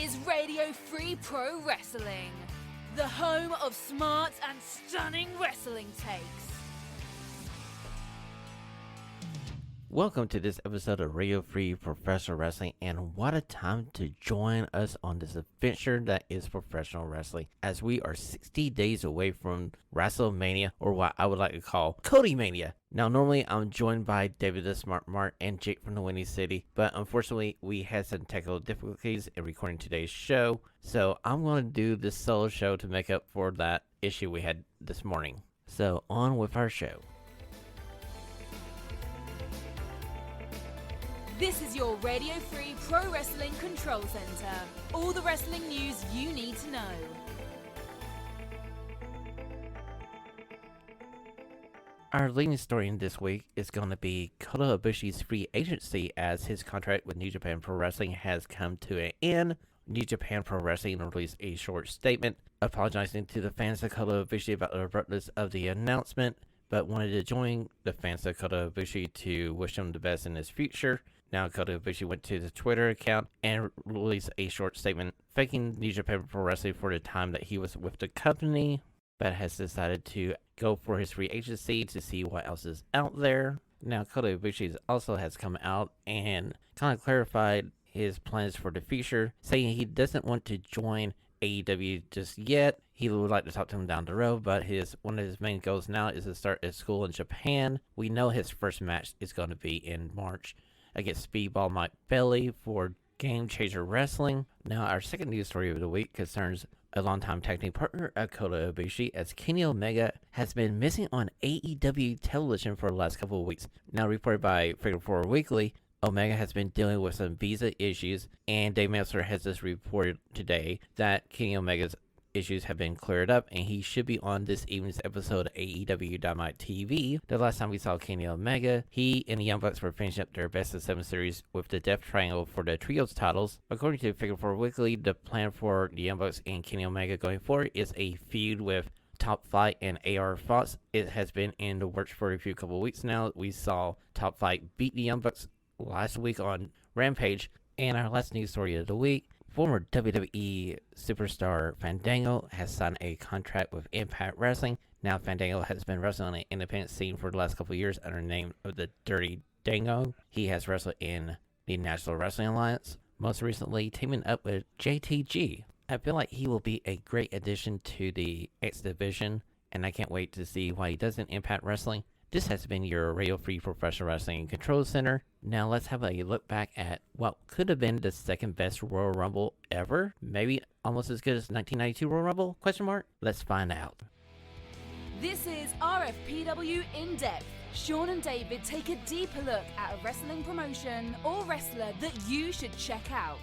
is Radio Free Pro Wrestling, the home of smart and stunning wrestling takes. Welcome to this episode of Radio Free Professional Wrestling, and what a time to join us on this adventure that is professional wrestling, as we are 60 days away from WrestleMania, or what I would like to call Cody Mania. Now, normally I'm joined by David the Smart Mark and Jake from the Windy City, but unfortunately we had some technical difficulties in recording today's show, so I'm going to do this solo show to make up for that issue we had this morning. So on with our show. This is your Radio Free Pro Wrestling Control Center. All the wrestling news you need to know. Our leading story in this week is going to be Kota Ibushi's free agency, as his contract with New Japan Pro Wrestling has come to an end. New Japan Pro Wrestling released a short statement apologizing to the fans of Kota Ibushi about the abruptness of the announcement, but wanted to join the fans of Kota Ibushi to wish him the best in his future. Now, Kota Ibushi went to the Twitter account and released a short statement thanking New Japan Pro Wrestling for the time that he was with the company, but has decided to go for his free agency to see what else is out there. Now, Kota Ibushi also has come out and kind of clarified his plans for the future, saying he doesn't want to join AEW just yet. He would like to talk to him down the road, but one of his main goals now is to start a school in Japan. We know his first match is going to be in March against Speedball Mike Bailey for Game Changer Wrestling. Now, our second news story of the week concerns a longtime tag team partner of Kota Ibushi, as Kenny Omega has been missing on AEW television for the last couple of weeks. Now, reported by Figure 4 Weekly, Omega has been dealing with some visa issues, and Dave Meltzer has just reported today that Kenny Omega's issues have been cleared up, and he should be on this evening's episode of AEW Dynamite TV. The last time we saw Kenny Omega, he and the Young Bucks were finishing up their Best of 7 series with the Death Triangle for the Trios titles. According to Figure 4 Weekly, the plan for the Young Bucks and Kenny Omega going forward is a feud with Top Flight and AR Fox. It has been in the works for a couple of weeks now. We saw Top Flight beat the Young Bucks last week on Rampage. And our last news story of the week, former WWE superstar Fandango has signed a contract with Impact Wrestling. Now, Fandango has been wrestling on the independent scene for the last couple of years under the name of the Dirty Dango. He has wrestled in the National Wrestling Alliance, most recently teaming up with JTG. I feel like he will be a great addition to the X Division, and I can't wait to see what he does in Impact Wrestling. This has been your Radio Free Professional Wrestling Control Center. Now let's have a look back at what could have been the second best Royal Rumble ever. Maybe almost as good as 1992 Royal Rumble? Question mark? Let's find out. This is RFPW In Depth. Shawn and David take a deeper look at a wrestling promotion or wrestler that you should check out.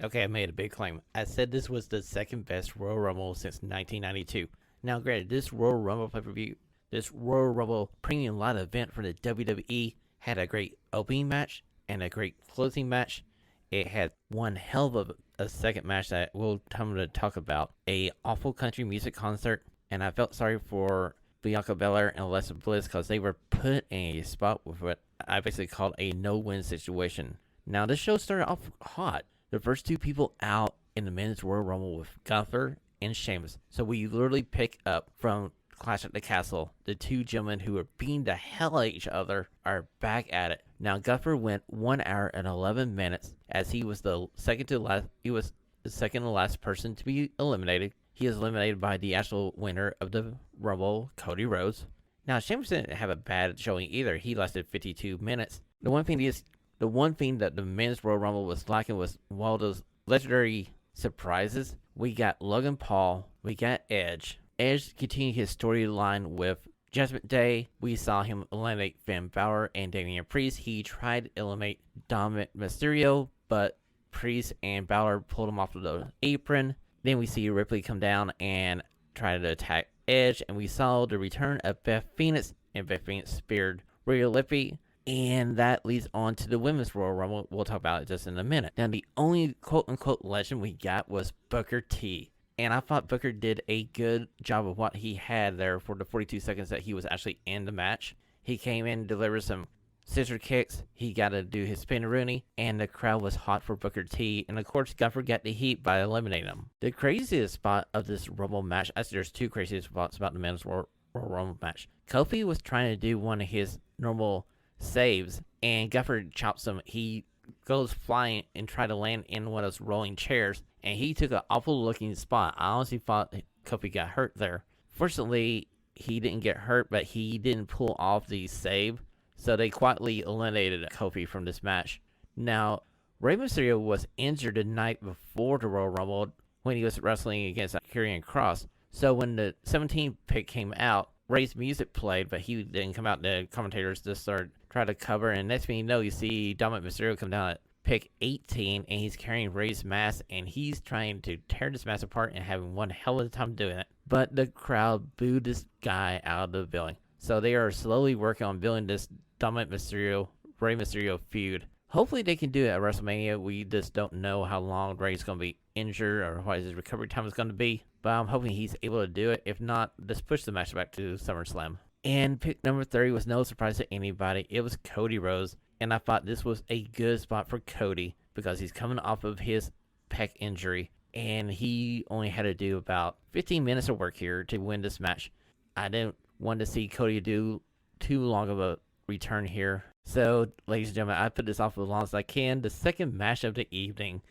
Okay, I made a big claim. I said this was the second best Royal Rumble since 1992. Now granted, this Royal Rumble pay-per-view, this Royal Rumble premium live event for the WWE had a great opening match and a great closing match. It had one hell of a second match that we'll come to talk about. A awful country music concert, and I felt sorry for Bianca Belair and Alexa Bliss because they were put in a spot with what I basically called a no-win situation. Now, this show started off hot. The first two people out in the men's Royal Rumble with Gunther and Sheamus. So we literally pick up from Clash at the Castle. The two gentlemen who were beating the hell out of each other are back at it. Now, Gunther went 1 hour and 11 minutes as he was the second to last. He was the second to last person to be eliminated. He is eliminated by the actual winner of the Rumble, Cody Rhodes. Now, Sheamus didn't have a bad showing either. He lasted 52 minutes. The one thing that the men's Royal Rumble was lacking was one of those legendary surprises. We got Logan Paul. We got Edge. Edge continued his storyline with Judgment Day. We saw him eliminate Finn Balor and Damian Priest. He tried to eliminate Dominic Mysterio, but Priest and Balor pulled him off of the apron. Then we see Ripley come down and try to attack Edge, and we saw the return of Beth Phoenix, and Beth Phoenix speared Rhea Ripley, and that leads on to the Women's Royal Rumble. We'll talk about it just in a minute. Now, the only quote-unquote legend we got was Booker T. And I thought Booker did a good job of what he had there for the 42 seconds that he was actually in the match. He came in and delivered some scissor kicks. He got to do his spinneroonie, and the crowd was hot for Booker T. And of course, Gunther got the heat by eliminating him. The craziest spot of this Rumble match, actually, there's two craziest spots about the men's Royal Rumble match. Kofi was trying to do one of his normal saves, and Gunther chops him. He goes flying and try to land in one of those rolling chairs, and he took an awful looking spot. I honestly thought Kofi got hurt there. Fortunately, he didn't get hurt, but he didn't pull off the save, so they quietly eliminated Kofi from this match. Now, Rey Mysterio was injured the night before the Royal Rumble when he was wrestling against Karrion Kross. So when the 17th pick came out, Rey's music played, but he didn't come out. The commentators just started trying to cover, and next thing you know, you see Dominic Mysterio come down at pick 18, and he's carrying Rey's mask, and he's trying to tear this mask apart and having one hell of a time doing it. But the crowd booed this guy out of the building. So they are slowly working on building this Dominic Mysterio, Rey Mysterio feud. Hopefully they can do it at WrestleMania. We just don't know how long Rey's going to be injured or what his recovery time is going to be. But I'm hoping he's able to do it. If not, just push the match back to SummerSlam. And pick number 30 was no surprise to anybody. It was Cody Rhodes. And I thought this was a good spot for Cody because he's coming off of his pec injury. And he only had to do about 15 minutes of work here to win this match. I didn't want to see Cody do too long of a return here. So, ladies and gentlemen, I put this off as long as I can. The second match of the evening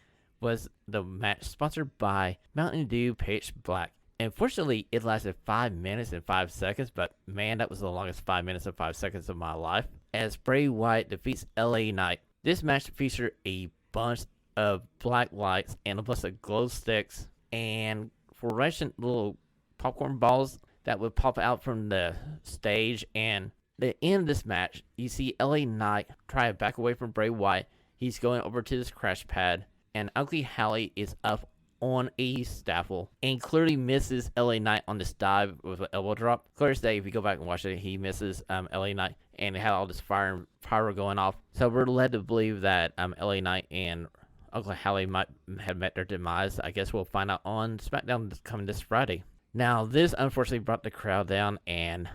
was the match sponsored by Mountain Dew Pitch Black. And fortunately, it lasted 5 minutes and 5 seconds, but man, that was the longest 5 minutes and 5 seconds of my life. As Bray Wyatt defeats LA Knight. This match featured a bunch of black lights and a bunch of glow sticks and fluorescent little popcorn balls that would pop out from the stage. And the end of this match, you see LA Knight try to back away from Bray Wyatt. He's going over to this crash pad, and Ugly Holly is up on a staffel and clearly misses LA Knight on this dive with an elbow drop. Clear as day, if you go back and watch it, he misses LA Knight, and it had all this fire and pyro going off. So we're led to believe that LA Knight and Ugly Holly might have met their demise. I guess we'll find out on SmackDown coming this Friday. Now, this unfortunately brought the crowd down, and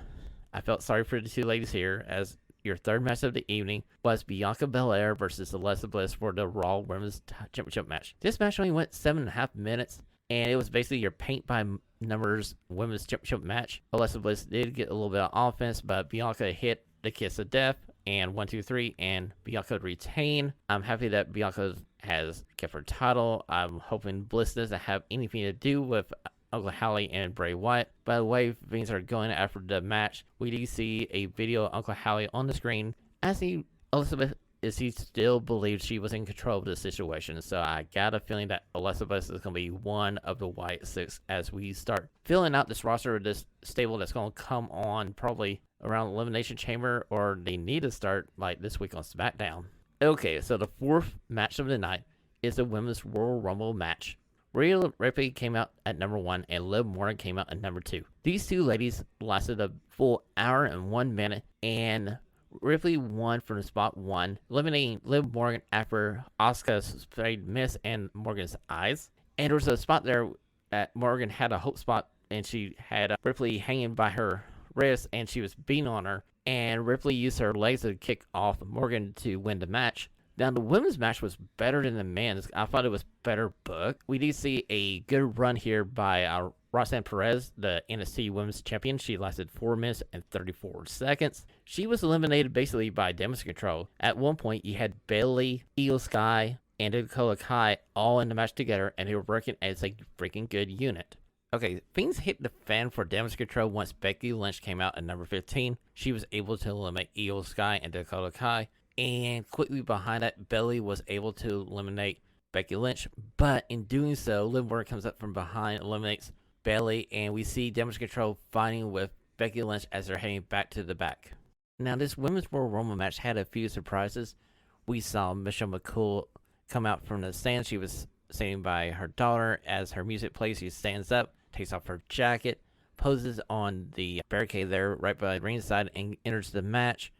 I felt sorry for the two ladies here, as your third match of the evening was Bianca Belair versus Alexa Bliss for the Raw Women's Championship match. This match only went 7.5 minutes, and it was basically your paint-by-numbers Women's Championship match. Alexa Bliss did get a little bit of offense, but Bianca hit the kiss of death, and 1, 2, 3, and Bianca retained. I'm happy that Bianca has kept her title. I'm hoping Bliss doesn't have anything to do with Ugly Holly and Bray Wyatt. By the way, things are going after the match. We do see a video of Uncle Holly on the screen asking Elizabeth if he still believes she was in control of the situation. So I got a feeling that Elizabeth is going to be one of the Wyatt Six as we start filling out this roster of this stable that's going to come on probably around Elimination Chamber, or they need to start like this week on SmackDown. Okay, so the fourth match of the night is the Women's Royal Rumble match. Rhea Ripley came out at number 1, and Liv Morgan came out at number 2. These two ladies lasted a full hour and 1 minute, and Ripley won from spot 1, eliminating Liv Morgan after Asuka's sprayed mist and Morgan's eyes. And there was a spot there that Morgan had a hope spot, and she had Ripley hanging by her wrist, and she was beating on her, and Ripley used her legs to kick off Morgan to win the match. Now, the women's match was better than the men's. I thought it was better booked. We did see a good run here by Roxanne Perez, the NXT Women's Champion. She lasted 4 minutes and 34 seconds. She was eliminated basically by Damage Control. At one point, you had Bayley, Io Sky, and Dakota Kai all in the match together, and they were working as a freaking good unit. Okay, things hit the fan for Damage Control once Becky Lynch came out at number 15. She was able to eliminate Io Sky and Dakota Kai. And quickly behind that, Bayley was able to eliminate Becky Lynch. But in doing so, Liv Morgan comes up from behind, eliminates Bayley, and we see Damage Control fighting with Becky Lynch as they're heading back to the back. Now, this Women's Royal Rumble match had a few surprises. We saw Michelle McCool come out from the stands. She was standing by her daughter. As her music plays, she stands up, takes off her jacket, poses on the barricade there right by the ringside, and enters the match.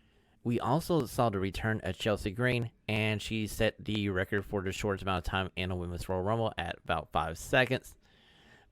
We also saw the return of Chelsea Green, and she set the record for the shortest amount of time in a Women's Royal Rumble at about 5 seconds.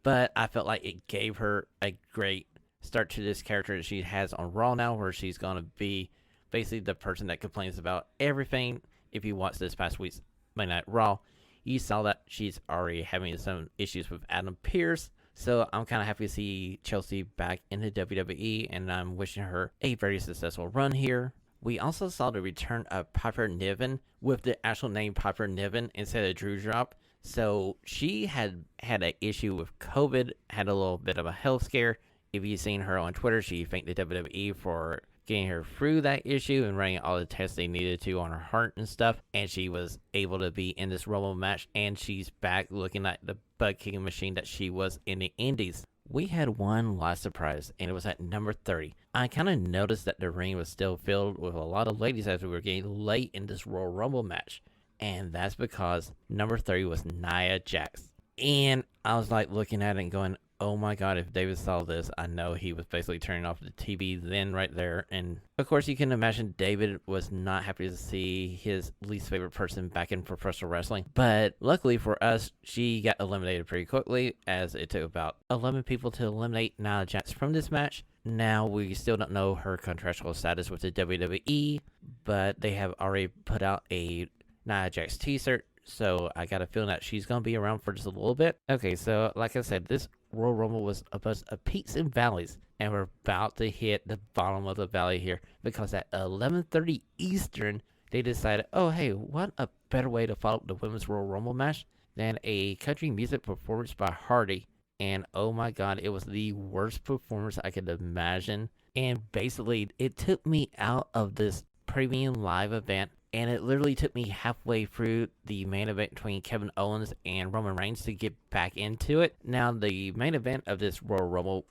But I felt like it gave her a great start to this character that she has on Raw now, where she's going to be basically the person that complains about everything. If you watched this past week's Monday Night Raw, you saw that she's already having some issues with Adam Pearce. So I'm kind of happy to see Chelsea back in the WWE, and I'm wishing her a very successful run here. We also saw the return of Piper Niven with the actual name Piper Niven instead of Drew Drop. So she had an issue with COVID, had a little bit of a health scare. If you've seen her on Twitter, she thanked the WWE for getting her through that issue and running all the tests they needed to on her heart and stuff. And she was able to be in this Rumble match, and she's back looking like the butt-kicking machine that she was in the Indies. We had one last surprise, and it was at number 30. I kind of noticed that the ring was still filled with a lot of ladies as we were getting late in this Royal Rumble match. And that's because number 30 was Nia Jax. And I was like looking at it and going, oh my god, if David saw this, I know he was basically turning off the TV then right there. And of course you can imagine David was not happy to see his least favorite person back in professional wrestling. But luckily for us, she got eliminated pretty quickly, as it took about 11 people to eliminate Nia Jax from this match. Now we still don't know her contractual status with the WWE, but they have already put out a Nia Jax t-shirt, so I got a feeling that she's going to be around for just a little bit. Okay, so like I said, this Royal Rumble was a bunch of peaks and valleys, and we're about to hit the bottom of the valley here, because at 11:30 Eastern, they decided, oh hey, what a better way to follow up the Women's Royal Rumble match than a country music performance by Hardy. And oh my god, it was the worst performance I could imagine, and basically it took me out of this premium live event. And it literally took me halfway through the main event between Kevin Owens and Roman Reigns to get back into it. Now, the main event of this Royal Rumble,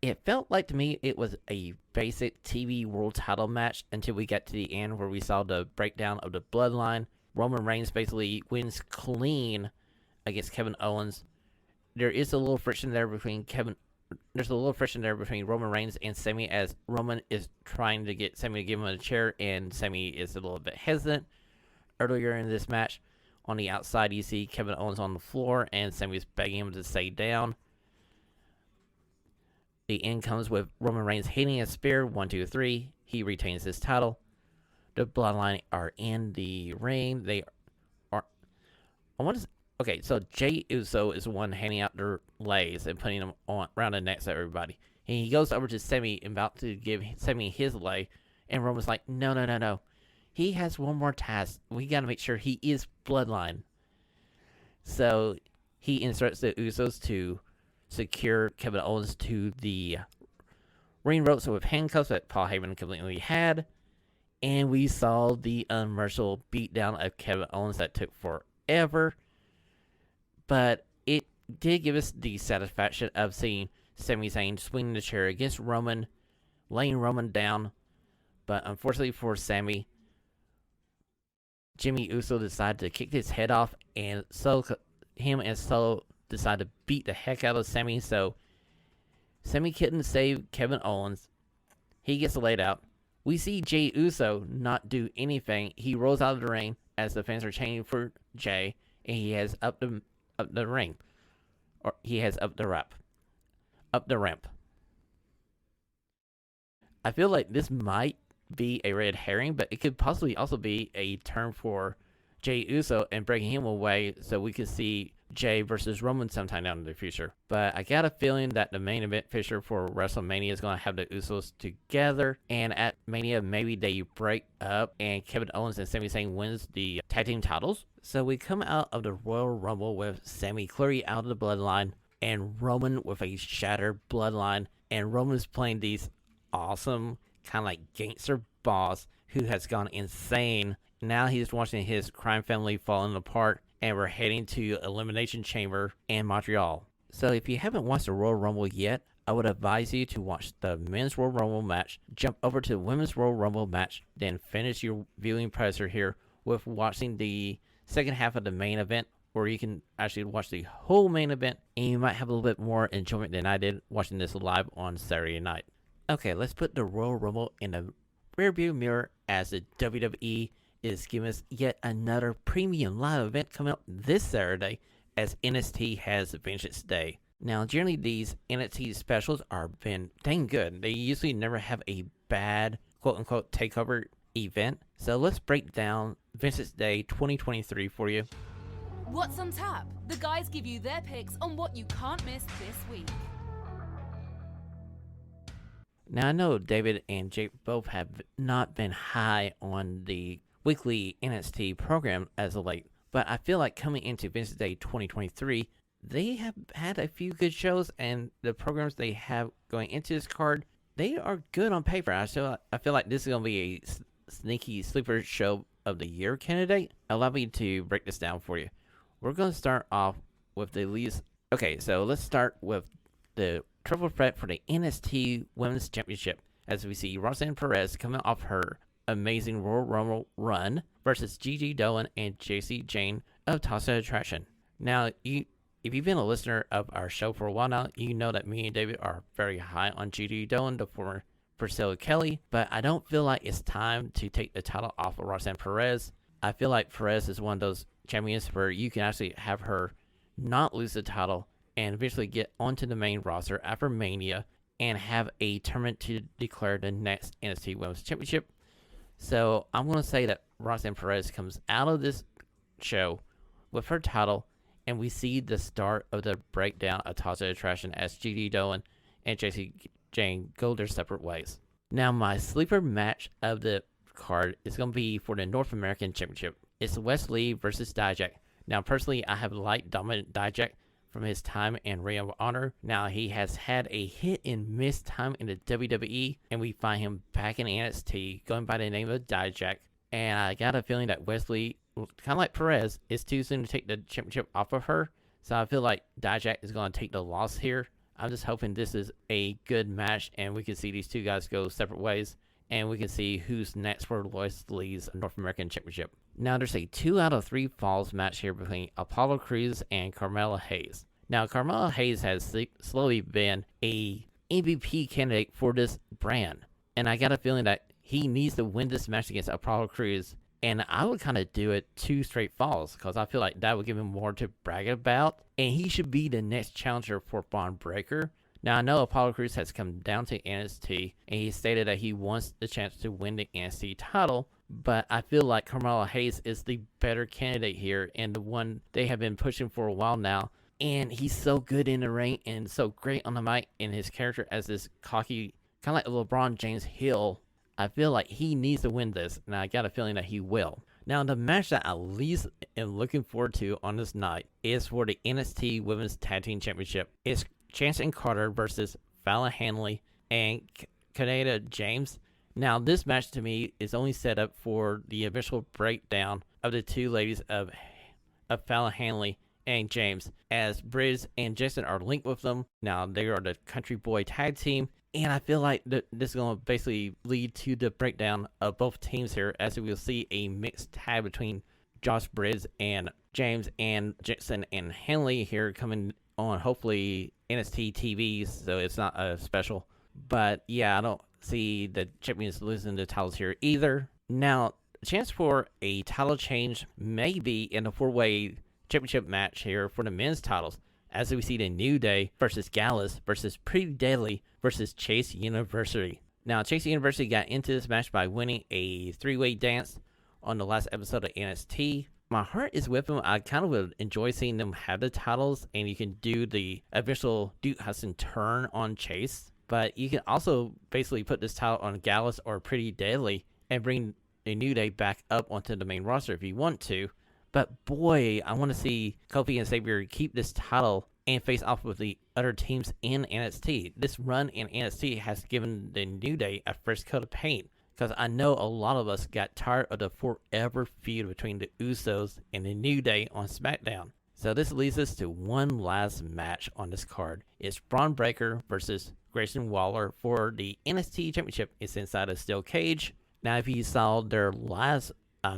it felt like to me it was a basic TV world title match until we got to the end where we saw the breakdown of the bloodline. Roman Reigns basically wins clean against Kevin Owens. There is a little friction there between Roman Reigns and Sami, as Roman is trying to get Sami to give him a chair, and Sami is a little bit hesitant. Earlier in this match, on the outside, you see Kevin Owens on the floor, and Sami is begging him to stay down. The end comes with Roman Reigns hitting a spear, 1, 2, 3. He retains his title. The Bloodline are in the ring. They are... Okay, so Jey Uso is the one handing out their legs and putting them on around the necks of everybody. And he goes over to Sami and about to give Sami his leg, and Roman's like, no. He has one more task. We gotta make sure he is Bloodline. So he instructs the Usos to secure Kevin Owens to the ring ropes with handcuffs that Paul Heyman completely had. And we saw the unmerciful beatdown of Kevin Owens that took forever. But it did give us the satisfaction of seeing Sami Zayn swinging the chair against Roman, laying Roman down. But unfortunately for Sami, Jimmy Uso decided to kick his head off, and him and Solo decided to beat the heck out of Sami. So Sami couldn't save Kevin Owens. He gets laid out. We see Jey Uso not do anything. He rolls out of the ring as the fans are chanting for Jey, and he has up the ring, or he has up the ramp. I feel like this might be a red herring, but it could possibly also be a term for Jey Uso and breaking him away so we could see Jey versus Roman sometime down in the future. But I got a feeling that the main event fixture for WrestleMania is going to have the Usos together, and at Mania maybe they break up and Kevin Owens and Sami Zayn wins the tag team titles. So we come out of the Royal Rumble with Sami clearly out of the bloodline and Roman with a shattered bloodline, and Roman's playing these awesome kind of like gangster boss who has gone insane. Now he's watching his crime family falling apart, and we're heading to Elimination Chamber in Montreal. So if you haven't watched the Royal Rumble yet, I would advise you to watch the Men's Royal Rumble match, jump over to the Women's Royal Rumble match, then finish your viewing pleasure here with watching the second half of the main event, or you can actually watch the whole main event, and you might have a little bit more enjoyment than I did watching this live on Saturday night. Okay, let's put the Royal Rumble in the rearview mirror as the WWE is giving us yet another premium live event coming up this Saturday as NXT has Vengeance Day. Now, generally these NXT specials are been dang good. They usually never have a bad quote-unquote takeover event. So let's break down Vengeance Day 2023 for you. What's on tap? The guys give you their picks on what you can't miss this week. Now, I know David and Jake both have not been high on the weekly NXT program as of late, but I feel like coming into Vengeance Day 2023, they have had a few good shows, and the programs they have going into this card, they are good on paper. I feel like this is going to be a sneaky sleeper show of the year candidate. Allow me to break this down for you. We're going to start off with the least. Okay, so let's start with the triple threat for the NXT Women's Championship, as we see Roxanne Perez coming off her amazing Royal Rumble run versus Gigi Dolan and JC Jane of Toxic Attraction. Now, if you've been a listener of our show for a while now, you know that me and David are very high on Gigi Dolan, the former Priscilla Kelly, but I don't feel like it's time to take the title off of Roxanne Perez. I feel like Perez is one of those champions where you can actually have her not lose the title and eventually get onto the main roster after Mania and have a tournament to declare the next NXT Women's Championship. So I'm going to say that Roxanne Perez comes out of this show with her title, and we see the start of the breakdown of Toxic Attraction as Gigi Dolan and JC Jane go their separate ways. Now, my sleeper match of the card is going to be for the North American Championship. It's Wesley versus Dijak. Now, personally, I have liked Dominant Dijak from his time in Ring of Honor. Now, he has had a hit and miss time in the WWE, and we find him back in NXT going by the name of Dijak. And I got a feeling that Wesley, kind of like Perez, is too soon to take the championship off of her. So I feel like Dijak is going to take the loss here. I'm just hoping this is a good match and we can see these two guys go separate ways, and we can see who's next for Wesley's North American Championship. Now, there's a 2 out of 3 falls match here between Apollo Crews and Carmella Hayes. Now, Carmella Hayes has slowly been a MVP candidate for this brand, and I got a feeling that he needs to win this match against Apollo Crews, and I would kind of do it 2 straight falls because I feel like that would give him more to brag about, and he should be the next challenger for Braun Breaker. Now, I know Apollo Crews has come down to NXT, and he stated that he wants the chance to win the NXT title, but I feel like Carmella Hayes is the better candidate here and the one they have been pushing for a while now. And he's so good in the ring and so great on the mic, and his character as this cocky, kind of like LeBron James heel. I feel like he needs to win this, and I got a feeling that he will. Now, the match that I least am looking forward to on this night is for the NXT Women's Tag Team Championship. It's Chance and Carter versus Fallon Henley and Kaneda James. Now, this match to me is only set up for the eventual breakdown of the two ladies of Fallon Henley and James, as Briz and Jason are linked with them. Now, they are the Country Boy tag team, and I feel like this is going to basically lead to the breakdown of both teams here, as we will see a mixed tag between Josh Briz and James, and Jason and Henley here coming on, hopefully, NXT TV, so it's not a special. But yeah, I don't see the champions losing the titles here either. Now, the chance for a title change may be in a 4-way championship match here for the men's titles, as we see the New Day versus Gallus versus Pretty Deadly versus Chase University. Now, Chase University got into this match by winning a 3-way dance on the last episode of NXT. My heart is with them. I kind of would enjoy seeing them have the titles, and you can do the official Duke Hudson turn on Chase. But you can also basically put this title on Gallus or Pretty Deadly and bring the New Day back up onto the main roster if you want to. But boy, I want to see Kofi and Xavier keep this title and face off with the other teams in NXT. This run in NXT has given the New Day a fresh coat of paint, because I know a lot of us got tired of the forever feud between the Usos and the New Day on SmackDown. So this leads us to one last match on this card. It's Braun Breaker versus Grayson Waller for the NXT Championship. It's inside a steel cage. Now, if you saw their last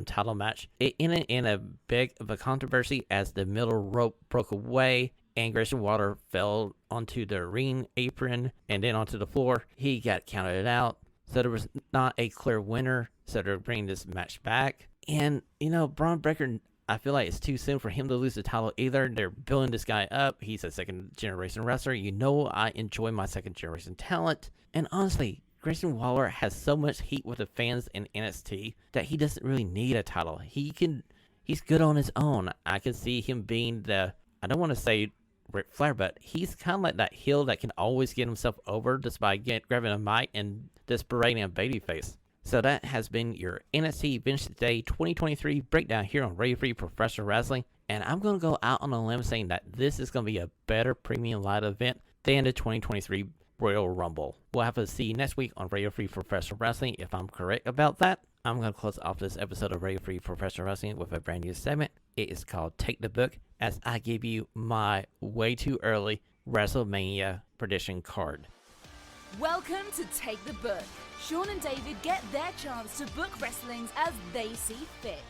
title match, it ended in a big of a controversy as the middle rope broke away and Grayson Waller fell onto the ring apron and then onto the floor. He got counted out, so there was not a clear winner, so they're bringing this match back. And, you know, Braun Breaker, I feel like it's too soon for him to lose the title either. They're building this guy up. He's a second generation wrestler. You know, I enjoy my second generation talent. And honestly, Grayson Waller has so much heat with the fans in NXT that he doesn't really need a title. He's good on his own. I can see him being I don't want to say Ric Flair, but he's kind of like that heel that can always get himself over just by grabbing a mic and just berating a babyface. So that has been your NXT Vengeance Day 2023 breakdown here on Radio Free Professional Wrestling. And I'm going to go out on a limb saying that this is going to be a better premium live event than the 2023 Royal Rumble. We'll have to see next week on Radio Free Professional Wrestling if I'm correct about that. I'm going to close off this episode of Radio Free Professional Wrestling with a brand new segment. It is called Take the Book, as I give you my way too early WrestleMania prediction card. Welcome to Take the Book. Shawn and David get their chance to book wrestlings as they see fit.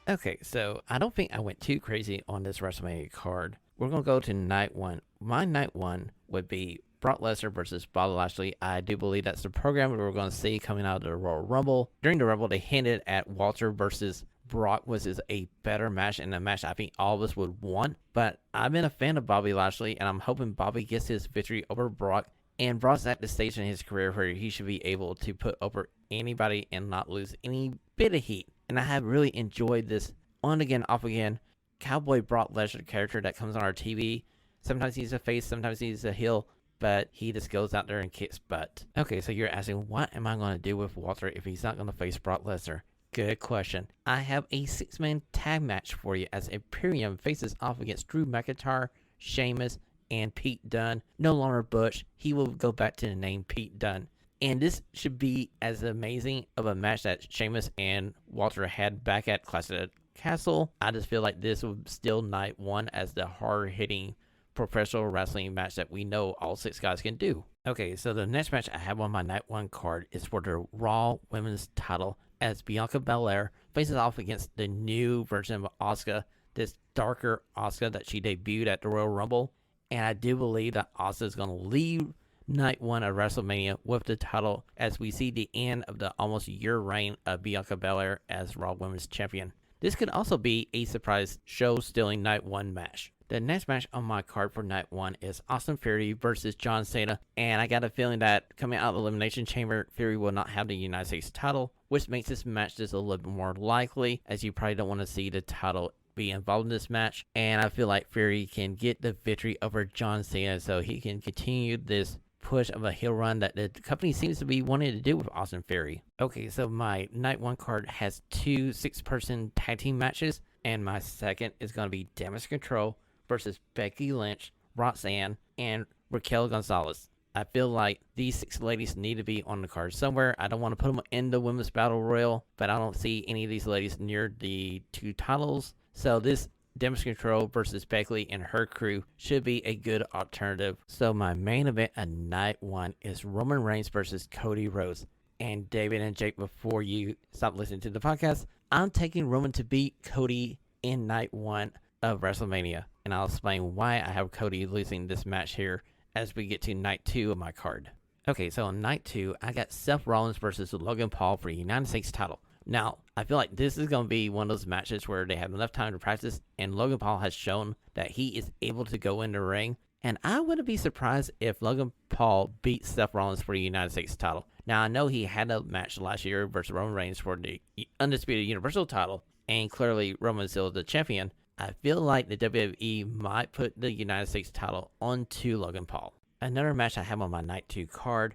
Okay, so I don't think I went too crazy on this WrestleMania card. We're going to go to night one. My night one would be Brock Lesnar versus Bobby Lashley. I do believe that's the program we're going to see coming out of the Royal Rumble. During the Rumble, they hinted at Walter versus Brock was a better match and a match I think all of us would want. But I've been a fan of Bobby Lashley, and I'm hoping Bobby gets his victory over Brock. And Brock's at the stage in his career where he should be able to put over anybody and not lose any bit of heat. And I have really enjoyed this on again, off again Cowboy Brock Lesnar character that comes on our TV. Sometimes he's a face, sometimes he's a heel, but he just goes out there and kicks butt. Okay, so you're asking, what am I going to do with Walter if he's not going to face Brock Lesnar? Good question. I have a 6-man tag match for you as Imperium faces off against Drew McIntyre, Sheamus, and Pete Dunne. No longer Butch. He will go back to the name Pete Dunne. And this should be as amazing of a match that Sheamus and Walter had back at Clash of the Castle. I just feel like this was still night one as the hard-hitting professional wrestling match that we know all 6 guys can do. Okay, so the next match I have on my night one card is for the Raw Women's title as Bianca Belair faces off against the new version of Asuka, this darker Asuka that she debuted at the Royal Rumble. And I do believe that Asuka is going to leave night one of WrestleMania with the title as we see the end of the almost year reign of Bianca Belair as Raw Women's Champion. This could also be a surprise show-stealing night one match. The next match on my card for night one is Austin Theory versus John Cena, and I got a feeling that coming out of the Elimination Chamber, Theory will not have the United States title, which makes this match just a little bit more likely, as you probably don't want to see the title be involved in this match. And I feel like Theory can get the victory over John Cena so he can continue this push of a heel run that the company seems to be wanting to do with Austin Theory. Okay, so my night one card has 2 6-person tag team matches, and my second is going to be Damage Control versus Becky Lynch, Roxanne, and Raquel Gonzalez. I feel like these 6 ladies need to be on the card somewhere. I don't want to put them in the Women's Battle Royal, but I don't see any of these ladies near the 2 titles. So this Damage Control versus Becky and her crew should be a good alternative. So my main event of night one is Roman Reigns versus Cody Rhodes. And David and Jake, before you stop listening to the podcast, I'm taking Roman to beat Cody in night one of WrestleMania. And I'll explain why I have Cody losing this match here as we get to night 2 of my card. Okay, so on night 2, I got Seth Rollins versus Logan Paul for the United States title. Now, I feel like this is going to be one of those matches where they have enough time to practice, and Logan Paul has shown that he is able to go in the ring. And I wouldn't be surprised if Logan Paul beats Seth Rollins for the United States title. Now, I know he had a match last year versus Roman Reigns for the Undisputed Universal title, and clearly Roman is still the champion. I feel like the WWE might put the United States title onto Logan Paul. Another match I have on my night 2 card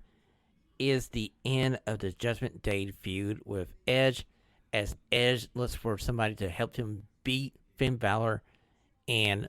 is the end of the Judgment Day feud with Edge, as Edge looks for somebody to help him beat Finn Balor and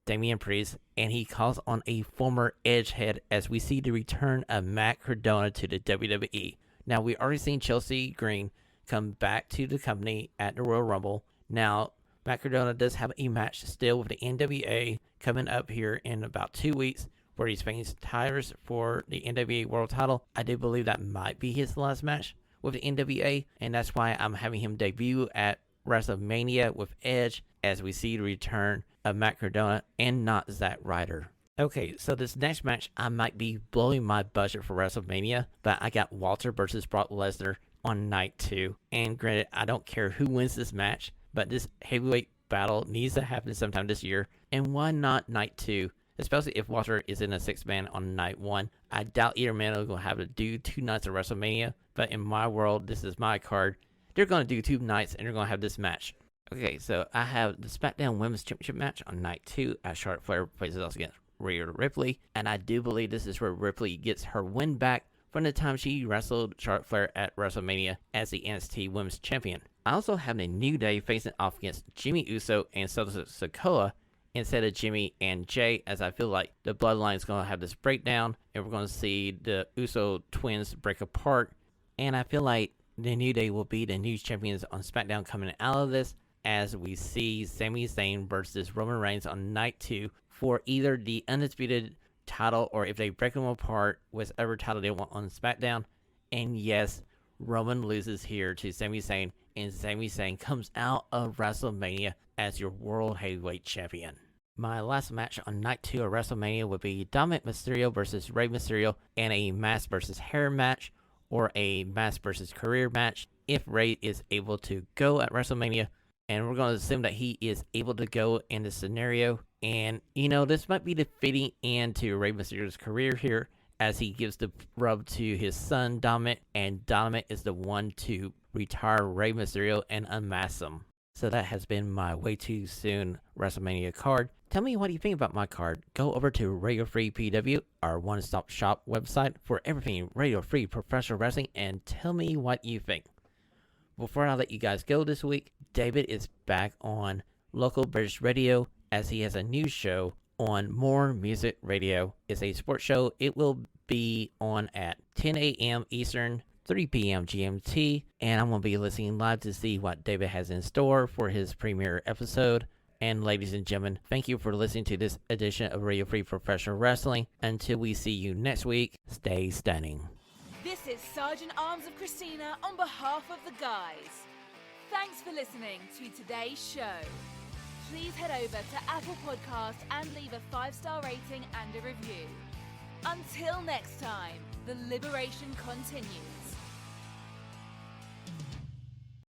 Damian Priest, and he calls on a former Edge head as we see the return of Matt Cardona to the WWE. Now, we already seen Chelsea Green come back to the company at the Royal Rumble. Now, Matt Cardona does have a match still with the NWA coming up here in about 2 weeks, where he's facing Tyrus for the NWA World title. I do believe that might be his last match with the NWA, and that's why I'm having him debut at WrestleMania with Edge as we see the return of Matt Cardona and not Zack Ryder. Okay, so this next match, I might be blowing my budget for WrestleMania, but I got Walter versus Brock Lesnar on night 2. And granted, I don't care who wins this match, but this heavyweight battle needs to happen sometime this year. And why not night 2? especially if Walter is in a 6-man on night 1. I doubt either man are going to have to do 2 nights of WrestleMania, but in my world, this is my card. They're going to do 2 nights, and they're going to have this match. Okay, so I have the SmackDown Women's Championship match on night 2 as Charlotte Flair faces off against Rhea Ripley, and I do believe this is where Ripley gets her win back from the time she wrestled Charlotte Flair at WrestleMania as the NXT Women's Champion. I also have a New Day facing off against Jimmy Uso and Solo Sikoa instead of Jimmy and Jay, as I feel like the Bloodline is going to have this breakdown, and we're going to see the Uso twins break apart, and I feel like the New Day will be the new champions on SmackDown coming out of this, as we see Sami Zayn versus Roman Reigns on night 2 for either the undisputed title or if they break them apart, whichever title they want on SmackDown. And yes, Roman loses here to Sami Zayn, and Sami Zayn comes out of WrestleMania as your World Heavyweight Champion. My last match on night 2 of WrestleMania would be Dominic Mysterio versus Rey Mysterio in a mask versus hair match or a mask versus career match if Rey is able to go at WrestleMania. And we're going to assume that he is able to go in this scenario. And, this might be the fitting end to Rey Mysterio's career here, as he gives the rub to his son, Dominic. And Dominic is the one to retire Rey Mysterio and unmask him. So that has been my way too soon WrestleMania card. Tell me what you think about my card. Go over to Radio Free PW, our one-stop shop website for everything Radio Free Professional Wrestling, and tell me what you think. Before I let you guys go this week, David is back on local British radio as he has a new show on More Music Radio. It's a sports show. It will be on at 10 a.m. Eastern, 3 p.m. GMT, and I'm going to be listening live to see what David has in store for his premiere episode. And ladies and gentlemen, thank you for listening to this edition of Radio Free Professional Wrestling. Until we see you next week, stay stunning. This is Sergeant Arms of Christina on behalf of the guys. Thanks for listening to today's show. Please head over to Apple Podcasts and leave a 5-star rating and a review. Until next time, the liberation continues.